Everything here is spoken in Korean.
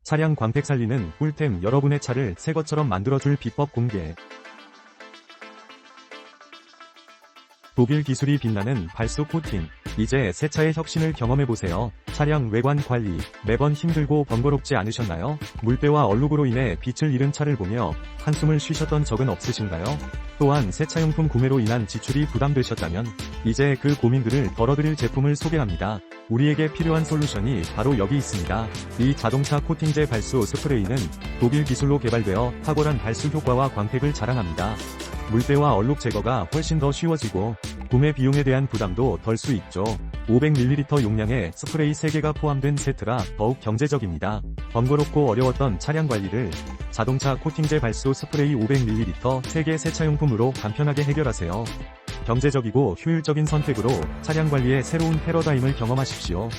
차량 광택 살리는 꿀템, 여러분의 차를 새 것처럼 만들어줄 비법 공개. 독일 기술이 빛나는 발수 코팅. 이제 새 차의 혁신을 경험해보세요. 차량 외관 관리, 매번 힘들고 번거롭지 않으셨나요? 물때와 얼룩으로 인해 빛을 잃은 차를 보며 한숨을 쉬셨던 적은 없으신가요? 또한 새 차용품 구매로 인한 지출이 부담되셨다면 이제 그 고민들을 덜어드릴 제품을 소개합니다. 우리에게 필요한 솔루션이 바로 여기 있습니다. 이 자동차 코팅제 발수 스프레이는 독일 기술로 개발되어 탁월한 발수 효과와 광택을 자랑합니다. 물때와 얼룩 제거가 훨씬 더 쉬워지고 구매 비용에 대한 부담도 덜 수 있죠. 500ml 용량의 스프레이 3개가 포함된 세트라 더욱 경제적입니다. 번거롭고 어려웠던 차량 관리를 자동차 코팅제 발수 스프레이 500ml 3개 세차용품으로 간편하게 해결하세요. 경제적이고 효율적인 선택으로 차량 관리의 새로운 패러다임을 경험하십시오.